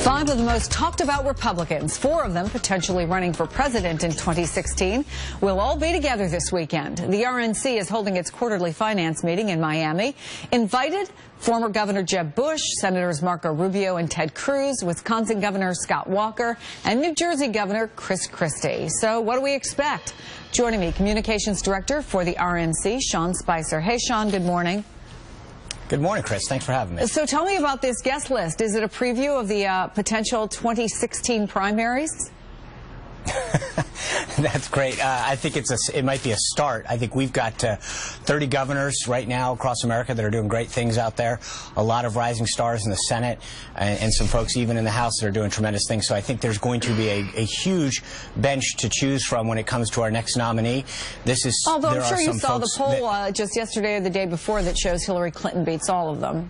Five of the most talked about Republicans, four of them potentially running for president in 2016, will all be together this weekend. The RNC is holding its quarterly finance meeting in Miami. Invited former Governor Jeb Bush, Senators Marco Rubio and Ted Cruz, Wisconsin Governor Scott Walker, and New Jersey Governor Chris Christie. So what do we expect? Joining me, Communications Director for the RNC, Sean Spicer. Hey, Sean, good morning. Good morning, Chris. Thanks for having me. So tell me about this guest list. Is it a preview of the potential 2016 primaries? That's great. I think it might be a start. I think we've got 30 governors right now across America that are doing great things out there. A lot of rising stars in the Senate and some folks even in the House that are doing tremendous things. So I think there's going to be a huge bench to choose from when it comes to our next nominee. Although I'm sure you saw the poll just yesterday or the day before that shows Hillary Clinton beats all of them.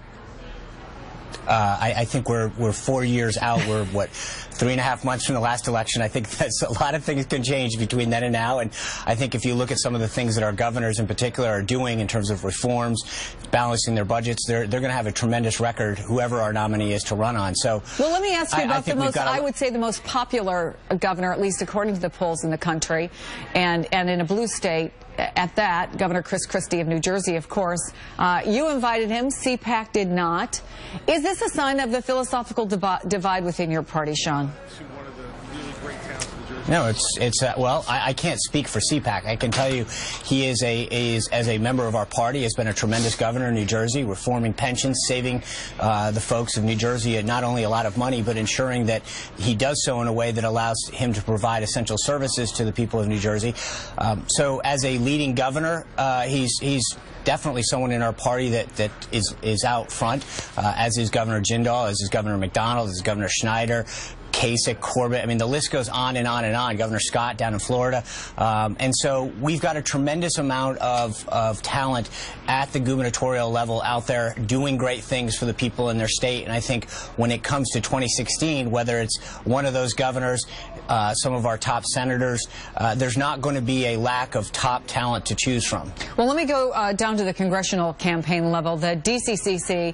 I think we're 4 years out. We're, what, 3.5 months from the last election. I think that's a lot of things can change between then and now. And I think if you look at some of the things that our governors in particular are doing in terms of reforms, balancing their budgets, they're going to have a tremendous record, whoever our nominee is to run on. So, well, let me ask you about I would say the most popular governor, at least according to the polls in the country, and in a blue state at that, Governor Chris Christie of New Jersey, of course. You invited him. CPAC did not. Is this a sign of the philosophical divide within your party, Sean? No, well, I can't speak for CPAC. I can tell you he is as a member of our party, has been a tremendous governor in New Jersey, reforming pensions, saving the folks of New Jersey not only a lot of money, but ensuring that he does so in a way that allows him to provide essential services to the people of New Jersey. So as a leading governor, he's definitely someone in our party that is out front, as is Governor Jindal, as is Governor McDonald, as is Governor Schneider, Kasich, Corbett. I mean, the list goes on and on and on. Governor Scott down in Florida. And so we've got a tremendous amount of talent at the gubernatorial level out there doing great things for the people in their state. And I think when it comes to 2016, whether it's one of those governors, some of our top senators, there's not going to be a lack of top talent to choose from. Well, let me go down to the congressional campaign level. The DCCC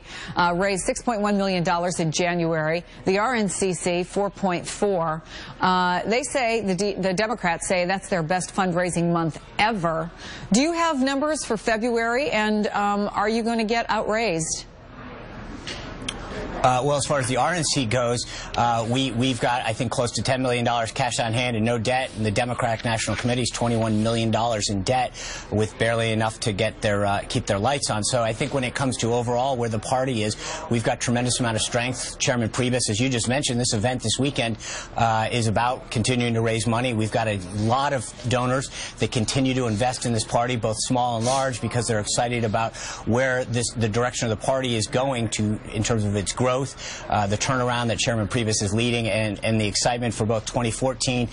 raised $6.1 million in January. The RNCC, 4.4. They say, the Democrats say that's their best fundraising month ever. Do you have numbers for February, and are you going to get outraised? Well, as far as the RNC goes, we've got, I think, close to $10 million cash on hand and no debt. And the Democratic National Committee is $21 million in debt, with barely enough to get keep their lights on. So I think when it comes to overall where the party is, we've got tremendous amount of strength. Chairman Priebus, as you just mentioned, this event this weekend is about continuing to raise money. We've got a lot of donors that continue to invest in this party, both small and large, because they're excited about where the direction of the party is going to in terms of its growth. The turnaround that Chairman Priebus is leading, and the excitement for both 2014,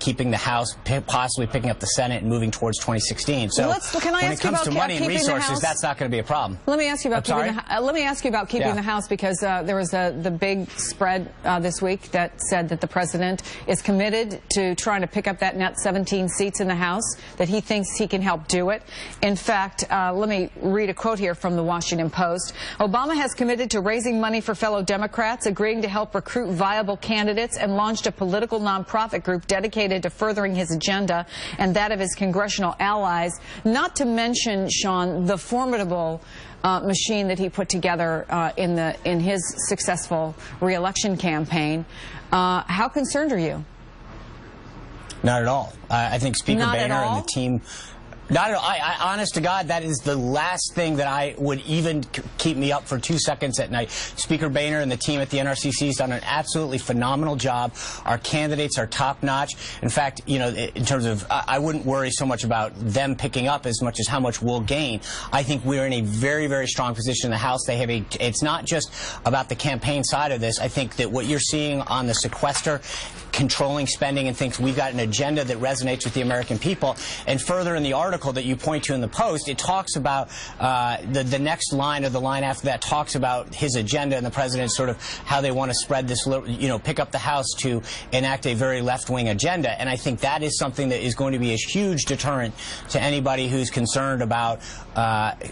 keeping the House, possibly picking up the Senate, and moving towards 2016. So when it comes to money and resources, that's not going to be a problem. Let me ask you about keeping the House, because there was the big spread this week that said that the president is committed to trying to pick up that net 17 seats in the House, that he thinks he can help do it. In fact, let me read a quote here from the Washington Post. Obama has committed to raising money for fellow Democrats, agreeing to help recruit viable candidates, and launched a political nonprofit group dedicated to furthering his agenda and that of his congressional allies, not to mention, Sean, the formidable machine that he put together in his successful re-election campaign. How concerned are you? Not at all. I think Speaker Boehner and the team... Not at all. Honest to God, that is the last thing that I would even keep me up for 2 seconds at night. Speaker Boehner and the team at the NRCC has done an absolutely phenomenal job. Our candidates are top-notch. In fact, you know, in terms of, I wouldn't worry so much about them picking up as much as how much we'll gain. I think we're in a very, very strong position in the House. They have it's not just about the campaign side of this. I think that what you're seeing on the sequester, controlling spending and things, we've got an agenda that resonates with the American people. And further in the article, article that you point to in the Post, it talks about the next line, or the line after that talks about his agenda and the president, sort of how they want to spread this, pick up the House to enact a very left-wing agenda. And I think that is something that is going to be a huge deterrent to anybody who's concerned about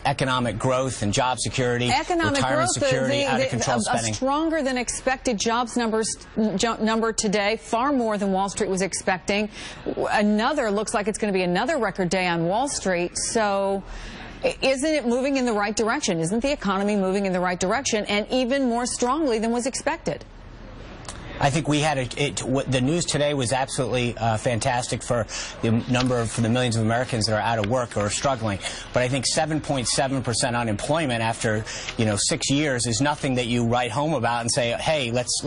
economic growth and job security, retirement security, out-of-control spending. A stronger than expected jobs number today, far more than Wall Street was expecting. Looks like it's going to be another record day on Wall Street. So isn't it moving in the right direction? Isn't the economy moving in the right direction, and even more strongly than was expected? I think we had the news today was absolutely fantastic for the millions of Americans that are out of work or struggling. But I think 7.7% unemployment after 6 years is nothing that you write home about and say, hey, let's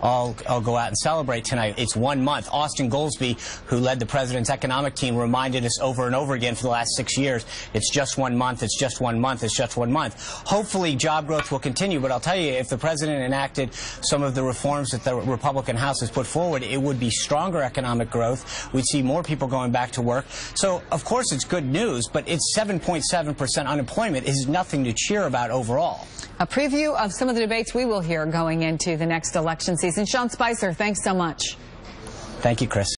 all go out and celebrate tonight. It's 1 month. Austin Goolsbee, who led the president's economic team, reminded us over and over again for the last 6 years, it's just 1 month. It's just 1 month. It's just 1 month. Hopefully, job growth will continue. But I'll tell you, if the president enacted some of the reforms that the Republican House has put forward, it would be stronger economic growth. We'd see more people going back to work. So, of course, it's good news, but it's 7.7% unemployment is nothing to cheer about overall. A preview of some of the debates we will hear going into the next election season. Sean Spicer, thanks so much. Thank you, Chris.